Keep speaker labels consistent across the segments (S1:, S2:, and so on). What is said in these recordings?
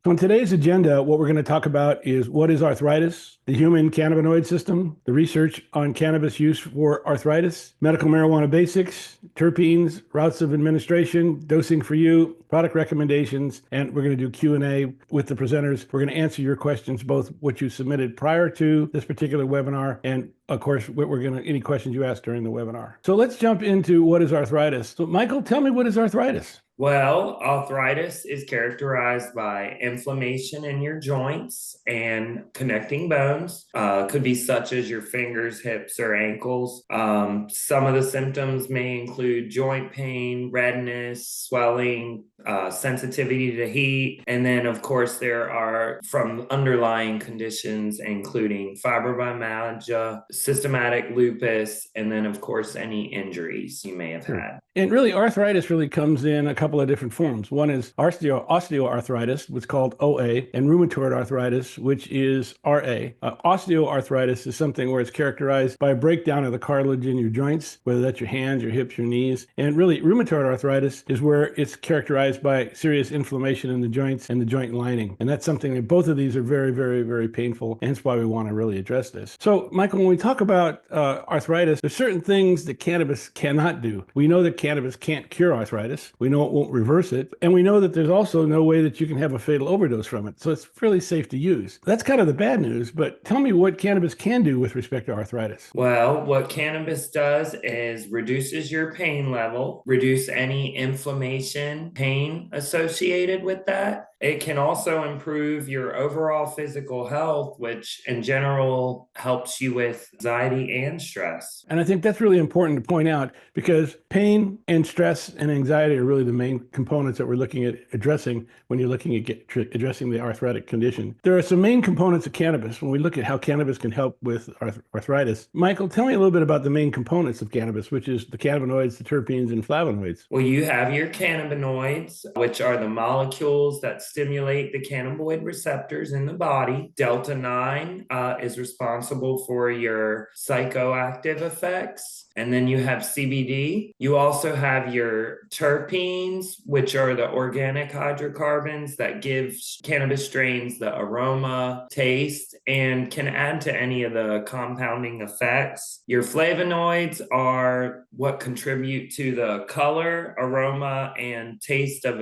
S1: So in today's agenda, what we're going to talk about is what is arthritis, the human cannabinoid system, the research on cannabis use for arthritis, medical marijuana basics, terpenes, routes of administration, dosing for you, product recommendations, and we're going to do Q&A with the presenters. We're going to answer your questions, both what you submitted prior to this particular webinar and of course, any questions you ask during the webinar. So let's jump into what is arthritis. So Michael, tell me, what is arthritis?
S2: Well, arthritis is characterized by inflammation in your joints and connecting bones. Could be such as your fingers, hips, or ankles. Some of the symptoms may include joint pain, redness, swelling, sensitivity to heat. And then, of course, there are from underlying conditions, including fibromyalgia, systematic lupus, and then, of course, any injuries you may have had.
S1: And really, arthritis really comes in a couple of different forms. One is osteoarthritis, which is called OA, and rheumatoid arthritis, which is RA. Osteoarthritis is something where it's characterized by a breakdown of the cartilage in your joints, whether that's your hands, your hips, your knees. And really, rheumatoid arthritis is where it's characterized by serious inflammation in the joints and the joint lining. And that's something that both of these are very, very, very painful. And hence why we want to really address this. So, Michael, when we talk about arthritis, there's certain things that cannabis cannot do. We know that cannabis can't cure arthritis. We know it won't reverse it. And we know that there's also no way that you can have a fatal overdose from it. So it's fairly safe to use. That's kind of the bad news, but tell me what cannabis can do with respect to arthritis.
S2: Well, what cannabis does is reduces your pain level, reduce any inflammation, pain associated with that. It can also improve your overall physical health, which in general helps you with anxiety and stress.
S1: And I think that's really important to point out because pain and stress and anxiety are really the main components that we're looking at addressing when you're looking at addressing the arthritic condition. There are some main components of cannabis when we look at how cannabis can help with arthritis. Michael, tell me a little bit about the main components of cannabis, which is the cannabinoids, the terpenes, and flavonoids.
S2: Well, you have your cannabinoids, which are the molecules that stimulate the cannabinoid receptors in the body. Delta 9 is responsible for your psychoactive effects. And then you have CBD. You also have your terpenes, which are the organic hydrocarbons that give cannabis strains the aroma, taste, and can add to any of the compounding effects. Your flavonoids are what contribute to the color, aroma, and taste of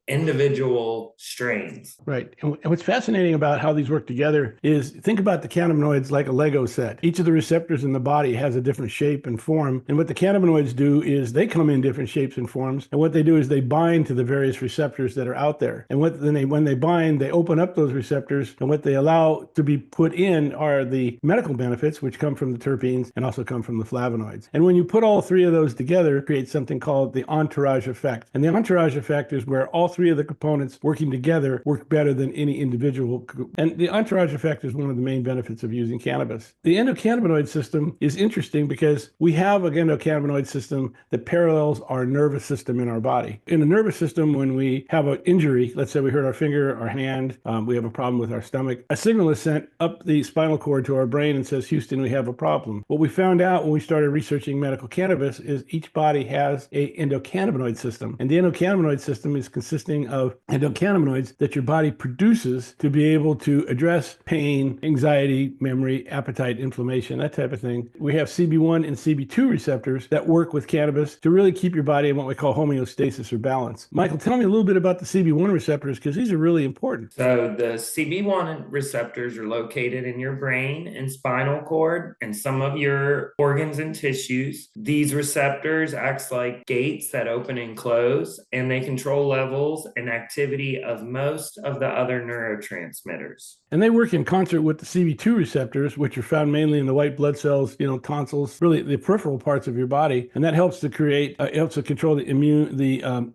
S2: individual strains.
S1: Right. And what's fascinating about how these work together is think about the cannabinoids like a Lego set. Each of the receptors in the body has a different shape and form. And what the cannabinoids do is they come in different shapes and forms. And what they do is they bind to the various receptors that are out there. And when they bind, they open up those receptors. And what they allow to be put in are the medical benefits, which come from the terpenes and also come from the flavonoids. And when you put all three of those together, it creates something called the entourage effect. And the entourage effect is where all three of the components working together work better than any individual. And the entourage effect is one of the main benefits of using cannabis. The endocannabinoid system is interesting because we have an endocannabinoid system that parallels our nervous system in our body. In the nervous system, when we have an injury, let's say we hurt our finger, our hand, we have a problem with our stomach, a signal is sent up the spinal cord to our brain and says, Houston, we have a problem. What we found out when we started researching medical cannabis is each body has an endocannabinoid system. And the endocannabinoid system is consisting of endocannabinoids that your body produces to be able to address pain, anxiety, memory, appetite, inflammation, that type of thing. We have CB1 and CB2 receptors that work with cannabis to really keep your body in what we call homeostasis or balance. Michael, tell me a little bit about the CB1 receptors because these are really important.
S2: So the CB1 receptors are located in your brain and spinal cord and some of your organs and tissues. These receptors act like gates that open and close, and they control levels and activity of most of the other neurotransmitters.
S1: And they work in concert with the CB2 receptors, which are found mainly in the white blood cells, tonsils, really the peripheral parts of your body. And that helps to control the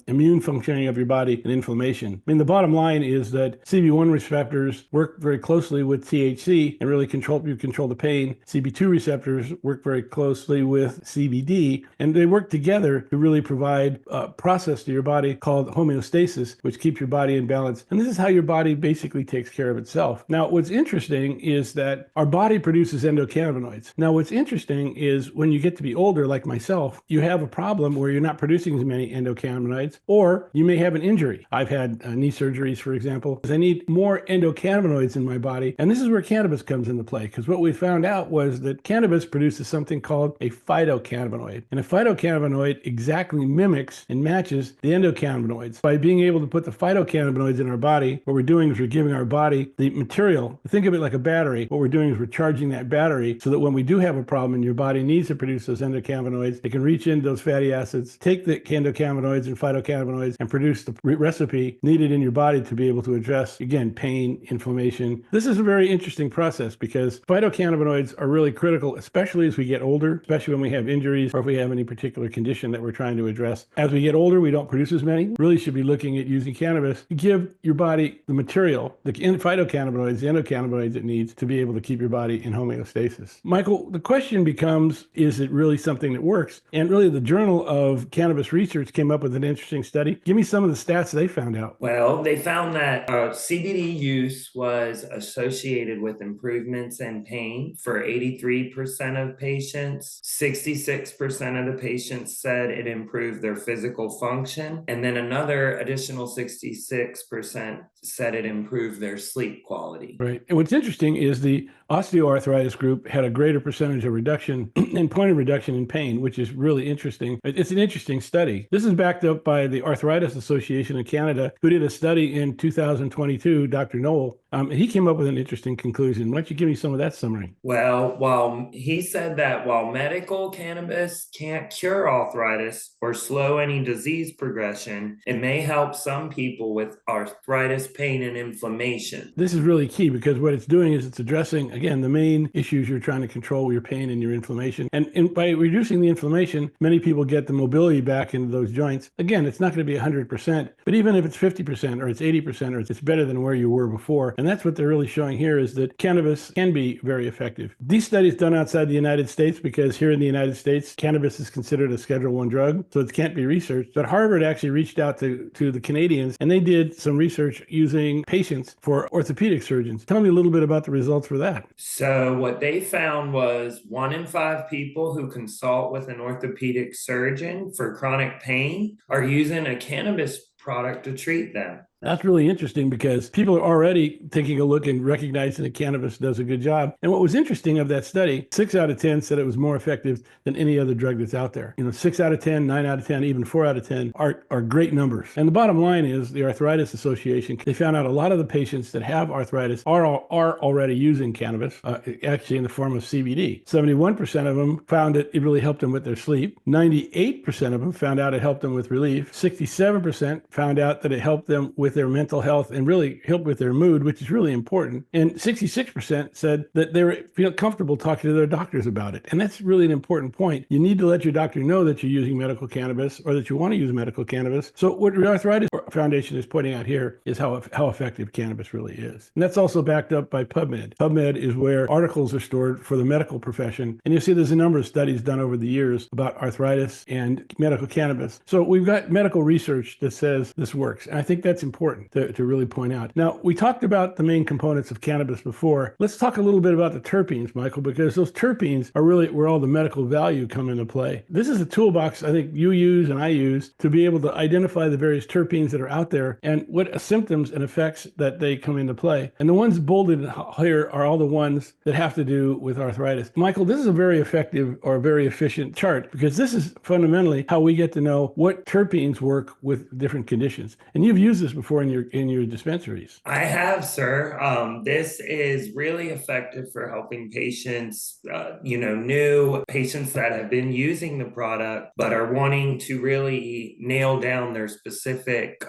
S1: immune functioning of your body and inflammation. I mean, the bottom line is that CB1 receptors work very closely with THC and really control the pain. CB2 receptors work very closely with CBD, and they work together to really provide a process to your body called homeostasis, which keeps your body in balance. And this is how your body basically takes care of itself. Now, what's interesting is that our body produces endocannabinoids. Now, what's interesting is when when you get to be older, like myself, you have a problem where you're not producing as many endocannabinoids, or you may have an injury. I've had knee surgeries, for example. I need more endocannabinoids in my body. And this is where cannabis comes into play, because what we found out was that cannabis produces something called a phytocannabinoid. And a phytocannabinoid exactly mimics and matches the endocannabinoids. By being able to put the phytocannabinoids in our body, what we're doing is we're giving our body the material. Think of it like a battery. What we're doing is we're charging that battery so that when we do have a problem and your body needs to produce those endocannabinoids, it can reach into those fatty acids, take the endocannabinoids and phytocannabinoids, and produce the recipe needed in your body to be able to address, again, pain, inflammation. This is a very interesting process because phytocannabinoids are really critical, especially as we get older, especially when we have injuries or if we have any particular condition that we're trying to address. As we get older, we don't produce as many. Really should be looking at using cannabis to give your body the material, the phytocannabinoids, the endocannabinoids it needs to be able to keep your body in homeostasis. Michael, the question becomes, is it really something that works? And really the Journal of Cannabis Research came up with an interesting study. Give me some of the stats they found out.
S2: Well, they found that CBD use was associated with improvements in pain for 83% of patients. 66% of the patients said it improved their physical function. And then another additional 66% said it improved their sleep quality.
S1: Right. And what's interesting is the osteoarthritis group had a greater percentage of reduction and point of reduction in pain, which is really interesting. It's an interesting study. This is backed up by the Arthritis Association of Canada, who did a study in 2022, Dr. Noel. He came up with an interesting conclusion. Why don't you give me some of that summary?
S2: Well, while he said that while medical cannabis can't cure arthritis or slow any disease progression, it may help some people with arthritis, pain, and inflammation.
S1: This is really key because what it's doing is it's addressing, again, the main issues you're trying to control, your pain and your inflammation. And by reducing the inflammation, many people get the mobility back into those joints. Again, it's not going to be 100%, but even if it's 50% or it's 80% or it's better than where you were before. And that's what they're really showing here is that cannabis can be very effective. These studies done outside the United States because here in the United States, cannabis is considered a Schedule I drug, so it can't be researched. But Harvard actually reached out to the Canadians and they did some research using patients for orthopedic surgeons. Tell me a little bit about the results for that.
S2: So what they found was 1 in 5 people who consult with an orthopedic surgeon for chronic pain are using a cannabis product to treat them.
S1: That's really interesting because people are already taking a look and recognizing that cannabis does a good job. And what was interesting of that study, 6 out of 10 said it was more effective than any other drug that's out there. 6 out of 10, 9 out of 10, even 4 out of 10 are great numbers. And the bottom line is the Arthritis Association, they found out a lot of the patients that have arthritis are already using cannabis, actually in the form of CBD. 71% of them found it really helped them with their sleep. 98% of them found out it helped them with relief. 67% found out that it helped them with their mental health and really helped with their mood, which is really important. And 66% said that they feel comfortable talking to their doctors about it. And that's really an important point. You need to let your doctor know that you're using medical cannabis or that you want to use medical cannabis. So what the Arthritis Foundation is pointing out here is how effective cannabis really is. And that's also backed up by PubMed. PubMed is where articles are stored for the medical profession. And you see there's a number of studies done over the years about arthritis and medical cannabis. So we've got medical research that says this works. And I think that's important to really point out. Now, we talked about the main components of cannabis before. Let's talk a little bit about the terpenes, Michael, because those terpenes are really where all the medical value come into play. This is a toolbox I think you use and I use to be able to identify the various terpenes that are out there and what symptoms and effects that they come into play. And the ones bolded here are all the ones that have to do with arthritis. Michael, this is a very effective or very efficient chart because this is fundamentally how we get to know what terpenes work with different conditions. And you've used this before in your dispensaries.
S2: I have, sir. This is really effective for helping patients, new patients that have been using the product but are wanting to really nail down their specific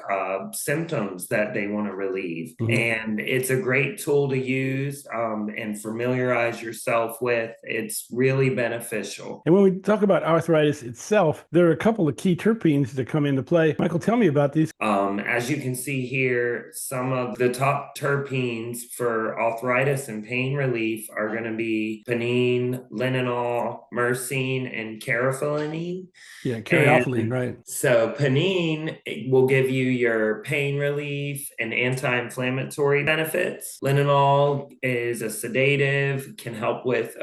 S2: symptoms that they want to relieve. Mm-hmm. And it's a great tool to use and familiarize yourself with. It's really beneficial.
S1: And when we talk about arthritis itself, there are a couple of key terpenes that come into play. Michael, tell me about these.
S2: As you can see see here some of the top terpenes for arthritis and pain relief are going to be pinene, linalool, myrcene, and carotenoid.
S1: Yeah, caryophyllene, right.
S2: So pinene will give you your pain relief and anti-inflammatory benefits. Linalool is a sedative, can help with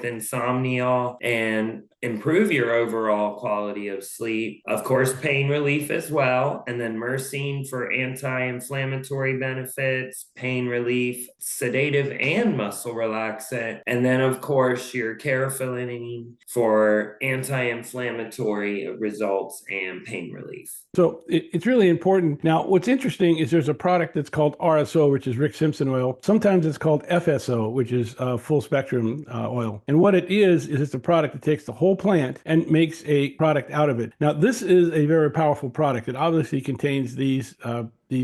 S2: insomnia and improve your overall quality of sleep. Of course, pain relief as well. And then myrcene for anti-inflammatory benefits, pain relief, sedative, and muscle relaxant. And then, of course, your carotenoid for anti-inflammatory results and pain relief.
S1: So it's really important. Now, what's interesting is there's a product that's called RSO, which is Rick Simpson oil. Sometimes it's called FSO, which is full spectrum oil. And what it is it's a product that takes the whole plant and makes a product out of it. Now, this is a very powerful product. It obviously contains these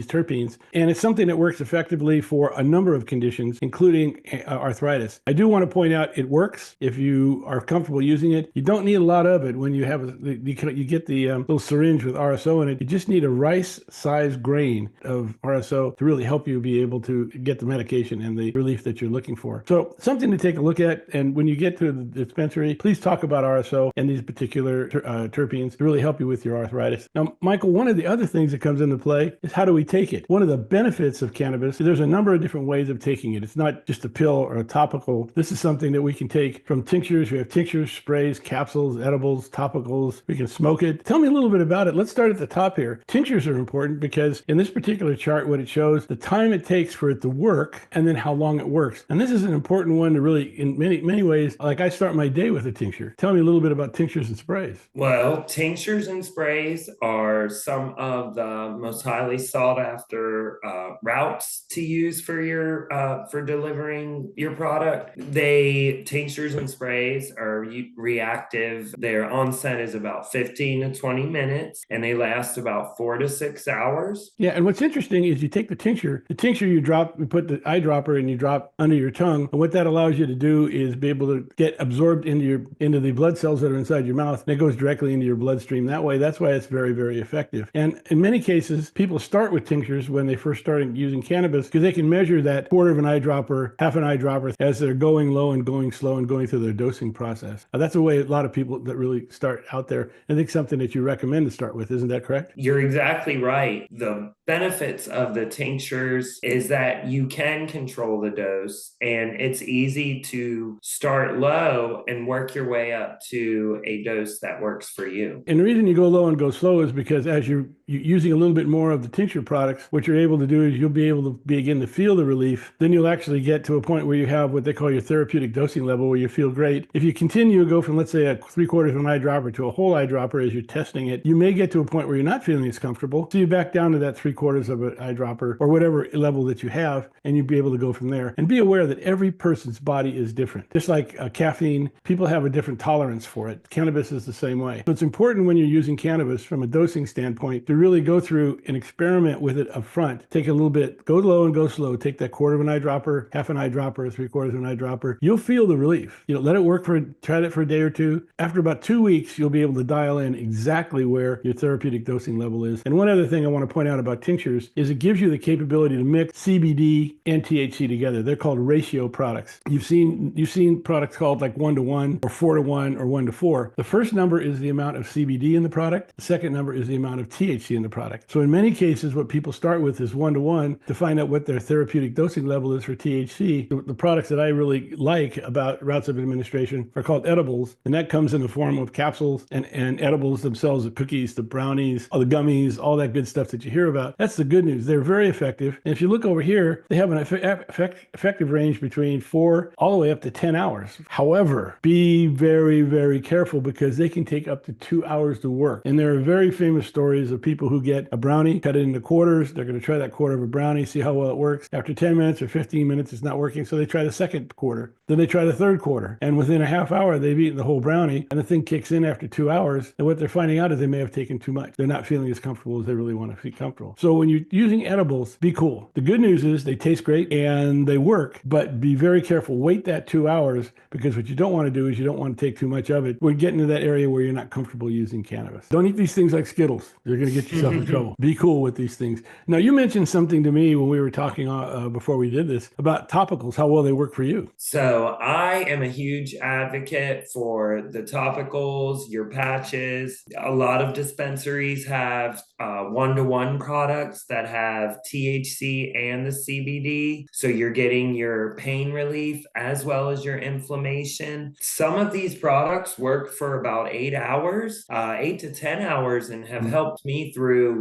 S1: terpenes, and it's something that works effectively for a number of conditions, including arthritis. I do want to point out it works if you are comfortable using it. You don't need a lot of it when you have you get the little syringe with RSO in it. You just need a rice-sized grain of RSO to really help you be able to get the medication and the relief that you're looking for. So something to take a look at, and when you get to the dispensary, please talk about RSO and these particular terpenes to really help you with your arthritis. Now, Michael, one of the other things that comes into play is how do we take it? One of the benefits of cannabis, there's a number of different ways of taking it. It's not just a pill or a topical. This is something that we can take from tinctures. We have tinctures, sprays, capsules, edibles, topicals. We can smoke it. Tell me a little bit about it. Let's start at the top here. Tinctures are important because in this particular chart, what it shows, the time it takes for it to work and then how long it works. And this is an important one to really, in many ways, like I start my day with a tincture. Tell me a little bit about tinctures and sprays.
S2: Well, tinctures and sprays are some of the most highly sought after routes to use for your for delivering your product. Tinctures and sprays are reactive. Their onset is about 15 to 20 minutes, and they last about 4 to 6 hours.
S1: Yeah, and what's interesting is you take the tincture you put the eyedropper and you drop under your tongue, and what that allows you to do is be able to get absorbed into the blood cells that are inside your mouth, and it goes directly into your bloodstream that way. That's why it's very, very effective. And in many cases, people start with tinctures when they first started using cannabis because they can measure that quarter of an eyedropper, half an eyedropper as they're going low and going slow and going through their dosing process. That's the way a lot of people that really start out there. I think something that you recommend to start with. Isn't that correct?
S2: You're exactly right. The benefits of the tinctures is that you can control the dose, and it's easy to start low and work your way up to a dose that works for you.
S1: And the reason you go low and go slow is because as you're using a little bit more of the tincture products, what you're able to do is you'll be able to begin to feel the relief. Then you'll actually get to a point where you have what they call your therapeutic dosing level, where you feel great. If you continue to go from, let's say, a 3/4 of an eyedropper to a whole eyedropper as you're testing it, you may get to a point where you're not feeling as comfortable. So you back down to that 3/4 of an eyedropper or whatever level that you have, and you'll be able to go from there. And be aware that every person's body is different. Just like caffeine, people have a different tolerance for it. Cannabis is the same way. So it's important when you're using cannabis from a dosing standpoint to really go through and experiment with it up front. Take a little bit, go low and go slow. Take that 1/4 of an eyedropper, half an eyedropper, 3/4 of an eyedropper. You'll feel the relief. Let it work try it for a day or two. After about 2 weeks, you'll be able to dial in exactly where your therapeutic dosing level is. And one other thing I want to point out about tinctures is it gives you the capability to mix CBD and THC together. They're called ratio products. You've seen products called like 1-to-1 or 4-to-1 or 1-to-4. The first number is the amount of CBD in the product. The second number is the amount of THC in the product. So in many cases, what people start with is 1-to-1 to find out what their therapeutic dosing level is for THC. The products that I really like about routes of administration are called edibles, and that comes in the form of capsules and edibles themselves, the cookies, the brownies, all the gummies, all that good stuff that you hear about. That's the good news. They're very effective. And if you look over here, they have an effective range between 4 all the way up to 10 hours. However, be very, very careful because they can take up to 2 hours to work. And there are very famous stories of people who get a brownie, cut it into quarters. They're going to try that quarter of a brownie, see how well it works. After 10 minutes or 15 minutes, it's not working. So they try the second quarter. Then they try the third quarter. And within a half hour, they've eaten the whole brownie. And the thing kicks in after 2 hours. And what they're finding out is they may have taken too much. They're not feeling as comfortable as they really want to feel comfortable. So when you're using edibles, be cool. The good news is they taste great and they work, but be very careful. Wait that 2 hours because what you don't want to do is you don't want to take too much of it. We're getting to that area where you're not comfortable using cannabis. Don't eat these things like Skittles. You're going to get yourself in trouble. Be cool with these these things. Now, you mentioned something to me when we were talking before we did this about topicals, how well they work for you.
S2: So I am a huge advocate for the topicals, your patches. A lot of dispensaries have one-to-one products that have THC and the CBD. So you're getting your pain relief as well as your inflammation. Some of these products work for about 8 hours, 8 to 10 hours, and have helped me through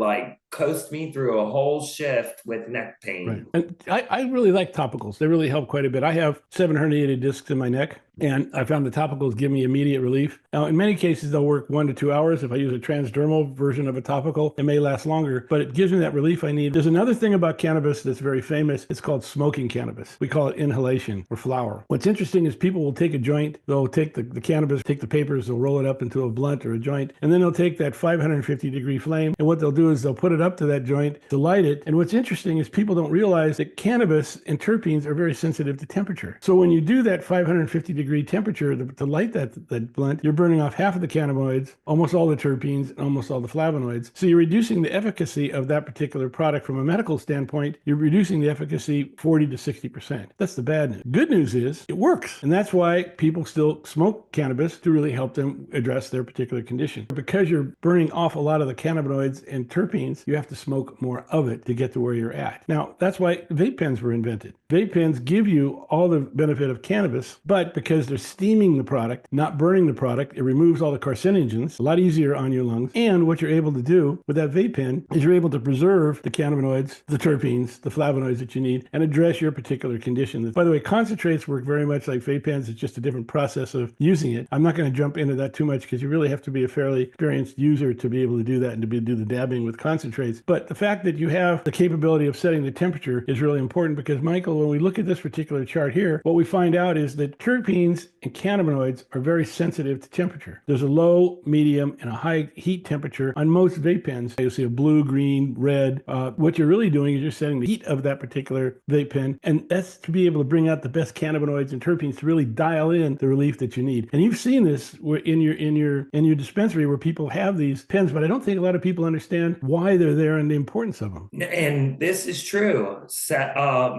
S2: coast me through a whole shift with neck pain.
S1: Right. And I really like topicals. They really help quite a bit. I have 7 herniated discs in my neck, and I found the topicals give me immediate relief. Now, in many cases, they'll work 1 to 2 hours. If I use a transdermal version of a topical, it may last longer, but it gives me that relief I need. There's another thing about cannabis that's very famous. It's called smoking cannabis. We call it inhalation or flower. What's interesting is people will take a joint, they'll take the cannabis, take the papers, they'll roll it up into a blunt or a joint, and then they'll take that 550-degree flame, and what they'll do is they'll put it up to that joint to light it. And what's interesting is people don't realize that cannabis and terpenes are very sensitive to temperature. So when you do that 550-degree temperature to light that blunt, you're burning off half of the cannabinoids, almost all the terpenes, and almost all the flavonoids. So you're reducing the efficacy of that particular product from a medical standpoint. You're reducing the efficacy 40 to 60%. That's the bad news. Good news is it works. And that's why people still smoke cannabis to really help them address their particular condition. Because you're burning off a lot of the cannabinoids and terpenes, you have to smoke more of it to get to where you're at. Now, that's why vape pens were invented. Vape pens give you all the benefit of cannabis, but because they're steaming the product, not burning the product, it removes all the carcinogens, a lot easier on your lungs. And what you're able to do with that vape pen is you're able to preserve the cannabinoids, the terpenes, the flavonoids that you need, and address your particular condition. By the way, concentrates work very much like vape pens. It's just a different process of using it. I'm not going to jump into that too much because you really have to be a fairly experienced user to be able to do that and to do the dabbing with concentrates. But the fact that you have the capability of setting the temperature is really important because, Michael, when we look at this particular chart here, what we find out is that terpenes and cannabinoids are very sensitive to temperature. There's a low, medium, and a high heat temperature on most vape pens. You'll see a blue, green, red. What you're really doing is you're setting the heat of that particular vape pen, and that's to be able to bring out the best cannabinoids and terpenes to really dial in the relief that you need. And you've seen this in your dispensary where people have these pens, but I don't think a lot of people understand why they're there and the importance of them.
S2: And this is true.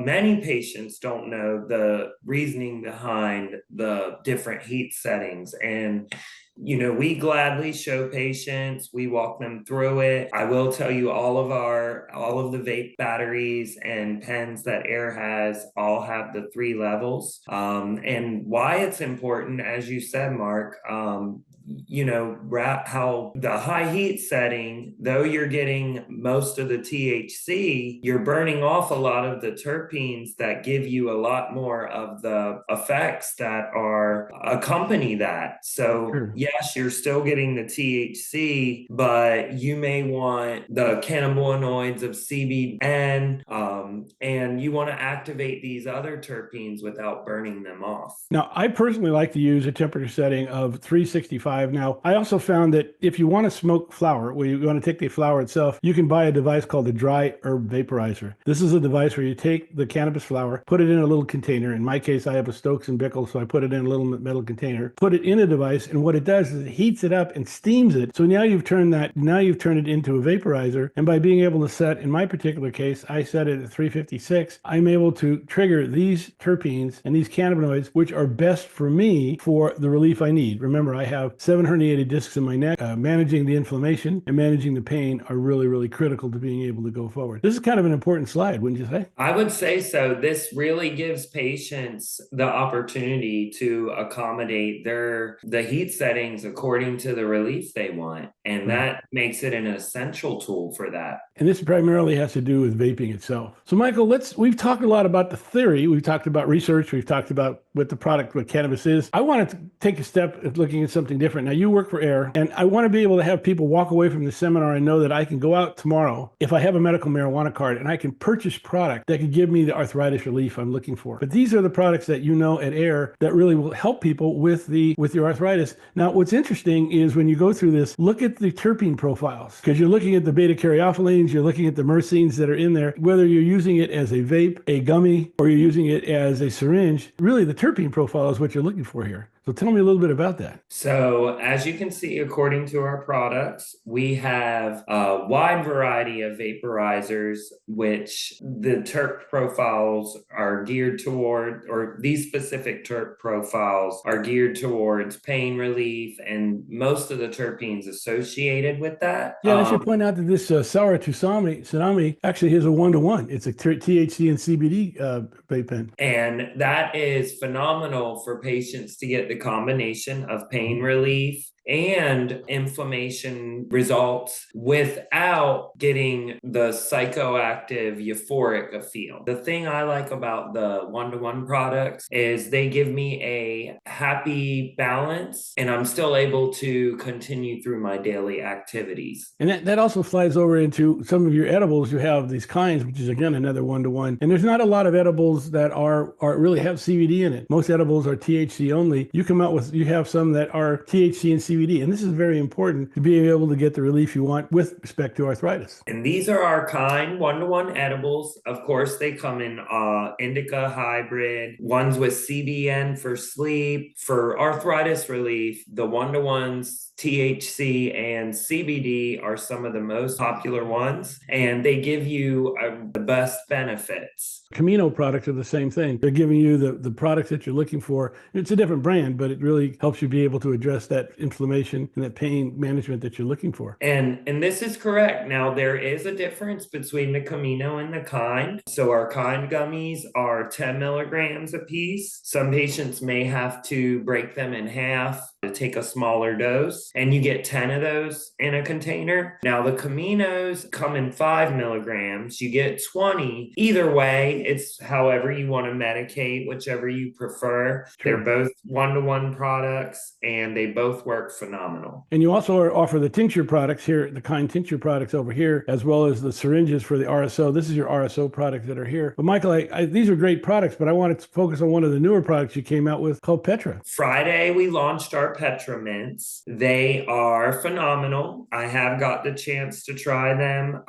S2: Many patients don't know the reasoning behind the different heat settings. And we gladly show patients, we walk them through it. I will tell you all of the vape batteries and pens that Air has all have the 3 levels. And why it's important, as you said, Mark, how the high heat setting, though you're getting most of the THC, you're burning off a lot of the terpenes that give you a lot more of the effects that accompany that. So sure. Yes, you're still getting the THC, but you may want the cannabinoids of CBN, and you want to activate these other terpenes without burning them off.
S1: Now, I personally like to use a temperature setting of 365. Now, I also found that if you want to smoke flower, where you want to take the flower itself, you can buy a device called the dry herb vaporizer. This is a device where you take the cannabis flower, put it in a little container. In my case, I have a Stokes and Bickle, so I put it in a little metal container, put it in a device, and what it does is it heats it up and steams it. So now you've turned it into a vaporizer. And by being able to set, in my particular case, I set it at 356, I'm able to trigger these terpenes and these cannabinoids, which are best for me for the relief I need. Remember, I have 7 herniated discs in my neck. Managing the inflammation and managing the pain are really, really critical to being able to go forward. This is kind of an important slide, wouldn't you say?
S2: I would say so. This really gives patients the opportunity to accommodate the heat settings according to the relief they want. And that makes it an essential tool for that.
S1: And this primarily has to do with vaping itself. So Michael, we've talked a lot about the theory. We've talked about research. We've talked about what cannabis is. I wanted to take a step at looking at something different. Now, you work for Air, and I want to be able to have people walk away from the seminar and know that I can go out tomorrow if I have a medical marijuana card and I can purchase product that could give me the arthritis relief I'm looking for. But these are the products that at Air that really will help people with your arthritis. Now, what's interesting is when you go through this, look at the terpene profiles, because you're looking at the beta-caryophyllene, you're looking at the myrcenes that are in there, whether you're using it as a vape, a gummy, or you're using it as a syringe, really the terpene profile is what you're looking for here. So tell me a little bit about that.
S2: So, as you can see, according to our products, we have a wide variety of vaporizers, which the terp profiles are geared toward, or these specific terp profiles are geared towards pain relief and most of the terpenes associated with that.
S1: Yeah, and I should point out that this sour tsunami actually is a 1-to-1. It's a THC and CBD vape pen.
S2: And that is phenomenal for patients to get the combination of pain relief and inflammation results without getting the psychoactive euphoric feel. The thing I like about the 1-to-1 products is they give me a happy balance and I'm still able to continue through my daily activities.
S1: And that also flies over into some of your edibles. You have these kinds, which is again another 1-to-1. And there's not a lot of edibles that are really have CBD in it. Most edibles are THC only. You have some that are THC and CBD. And this is very important to be able to get the relief you want with respect to arthritis.
S2: And these are our kind 1-to-1 edibles. Of course, they come in indica hybrid, ones with CBN for sleep, for arthritis relief. The 1-to-1s, THC and CBD are some of the most popular ones, and they give you the best benefits.
S1: Camino products are the same thing. They're giving you the products that you're looking for. It's a different brand, but it really helps you be able to address that inflammation and that pain management that you're looking for.
S2: And this is correct. Now, there is a difference between the Camino and the Kind. So our Kind gummies are 10 milligrams a piece. Some patients may have to break them in half to take a smaller dose, and you get 10 of those in a container. Now, the Caminos come in 5 milligrams. You get 20. Either way, it's however you want to medicate, whichever you prefer.
S1: Sure.
S2: They're both 1-to-1 products, and they both work phenomenal.
S1: And you also offer the tincture products here, the Kind tincture products over here, as well as the syringes for the RSO. This is your RSO products that are here. But Michael, these are great products, but I wanted to focus on one of the newer products you came out with called Petra.
S2: Friday, we launched our Petra mints. They are phenomenal. I have got the chance to try them.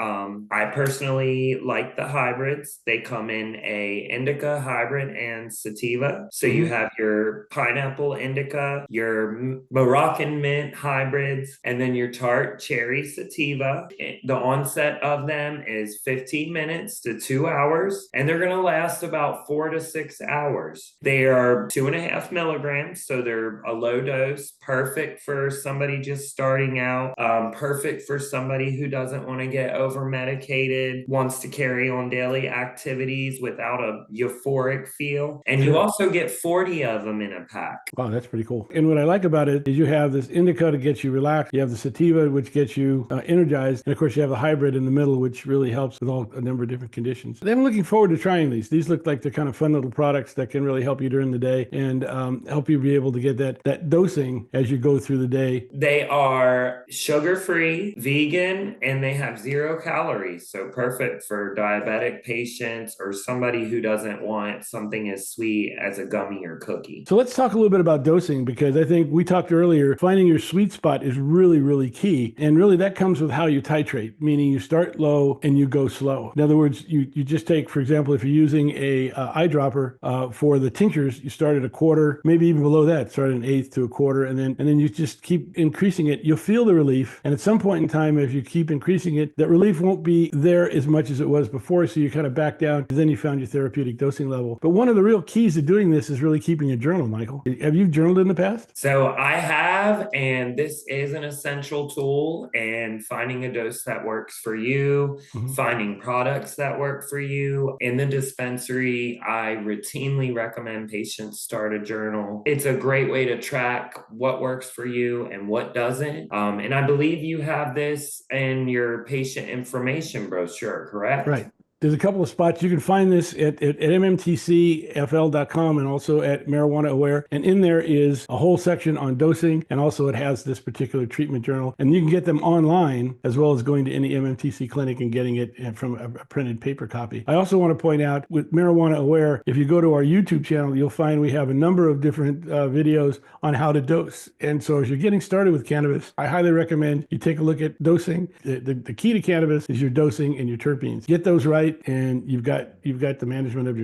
S2: I personally like the hybrids. They come in a indica hybrid and sativa. So you have your pineapple indica, your Moroccan mint hybrids, and then your tart cherry sativa. The onset of them is 15 minutes to 2 hours, and they're going to last about 4 to 6 hours. They are 2.5 milligrams, so they're a low dose, perfect for somebody just starting out, perfect for somebody who doesn't want to get over medicated, wants to carry on daily activities without a euphoric feel. And you also get 40 of them in a pack.
S1: Wow, that's pretty cool. And what I like about it is you have this indica to get you relaxed. You have the sativa, which gets you energized. And of course, you have the hybrid in the middle, which really helps with a number of different conditions. I'm looking forward to trying these. These look like they're kind of fun little products that can really help you during the day and help you be able to get that dosing as you go through the day.
S2: They are sugar-free, vegan, and they have 0 calories. So perfect for diabetic patients or somebody who doesn't want something as sweet as a gummy or cookie.
S1: So let's talk a little bit about dosing, because I think we talked earlier, finding your sweet spot is really, really key. And really that comes with how you titrate, meaning you start low and you go slow. In other words, you just take, for example, if you're using a eyedropper for the tinctures, you start at 1/4, maybe even below that, start at 1/8 to 1/4, and then you just keep increasing it. You'll feel the relief. And at some point in time, if you keep increasing it, that relief won't be there as much as it was before. So you kind of back down, and then you found your therapeutic dosing level. But one of the real keys to doing this is really keeping a journal, Michael. Have you journaled in the past?
S2: So I have, and this is an essential tool, and finding a dose that works for you, finding products that work for you. In the dispensary, I routinely recommend patients start a journal. It's a great way to track what works for you and what doesn't. And I believe you have this in your patient information brochure, correct?
S1: Right. There's a couple of spots. You can find this at mmtcfl.com and also at Marijuana Aware. And in there is a whole section on dosing. And also it has this particular treatment journal. And you can get them online as well as going to any MMTC clinic and getting it from a printed paper copy. I also want to point out with Marijuana Aware, if you go to our YouTube channel, you'll find we have a number of different videos on how to dose. And so as you're getting started with cannabis, I highly recommend you take a look at dosing. The key to cannabis is your dosing and your terpenes. Get those right. right, and you've got the management of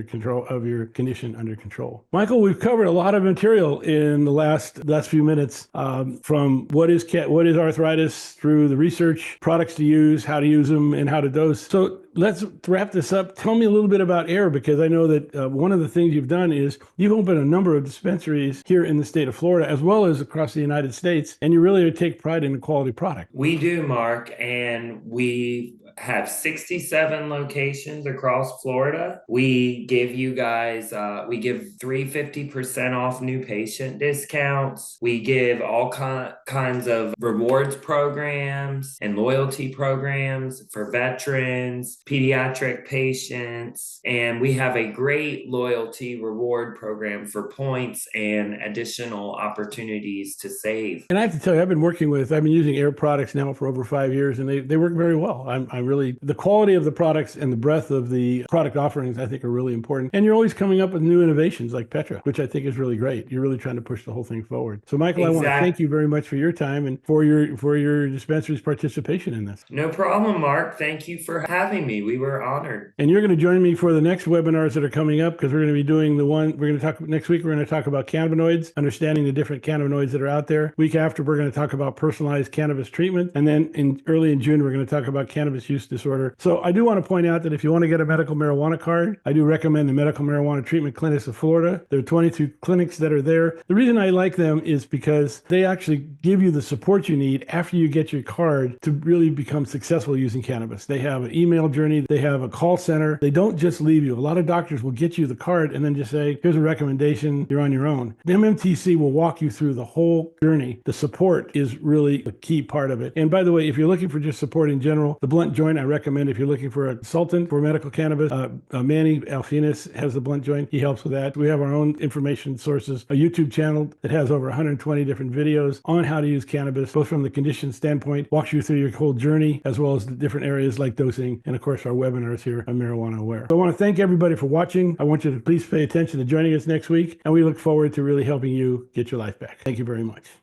S1: your condition under control. Michael, we've covered a lot of material in the last few minutes, from what is arthritis through the research, products to use, how to use them, and how to dose. So let's wrap this up. Tell me a little bit about AIR, because I know that one of the things you've done is you've opened a number of dispensaries here in the state of Florida, as well as across the United States, and you really take pride in the quality product.
S2: We do, Mark, and we have 67 locations across Florida. We give you guys, we give 350% off new patient discounts. We give all kinds of rewards programs and loyalty programs for veterans, pediatric patients, and we have a great loyalty reward program for points and additional opportunities to save.
S1: And I have to tell you, I've been using AIR products now for over 5 years, and they work very well. I'm really, the quality of the products and the breadth of the product offerings, I think, are really important. And you're always coming up with new innovations like Petra, which I think is really great. You're really trying to push the whole thing forward. So, Michael, I want to thank you very much for your time and for your dispensary's participation in this.
S2: No problem, Mark. Thank you for having me. We were honored.
S1: And you're going to join me for the next webinars that are coming up, because we're going to be doing next week, we're going to talk about cannabinoids, understanding the different cannabinoids that are out there. Week after, we're going to talk about personalized cannabis treatment. And then early in June, we're going to talk about cannabis use disorder. So I do want to point out that if you want to get a medical marijuana card, I do recommend the Medical Marijuana Treatment Clinics of Florida. There are 22 clinics that are there. The reason I like them is because they actually give you the support you need after you get your card to really become successful using cannabis. They have an email journey. They have a call center. They don't just leave you. A lot of doctors will get you the card and then just say, here's a recommendation. You're on your own. The MMTC will walk you through the whole journey. The support is really a key part of it. And by the way, if you're looking for just support in general, the blunt joint, I recommend. If you're looking for a consultant for medical cannabis, Manny Alfinas has the blunt joint. He helps with that. We have our own information sources, a YouTube channel that has over 120 different videos on how to use cannabis, both from the condition standpoint, walks you through your whole journey, as well as the different areas like dosing, and of course our webinars here on Marijuana Aware. So I want to thank everybody for watching. I want you to please pay attention to joining us next week, and we look forward to really helping you get your life back. Thank you very much.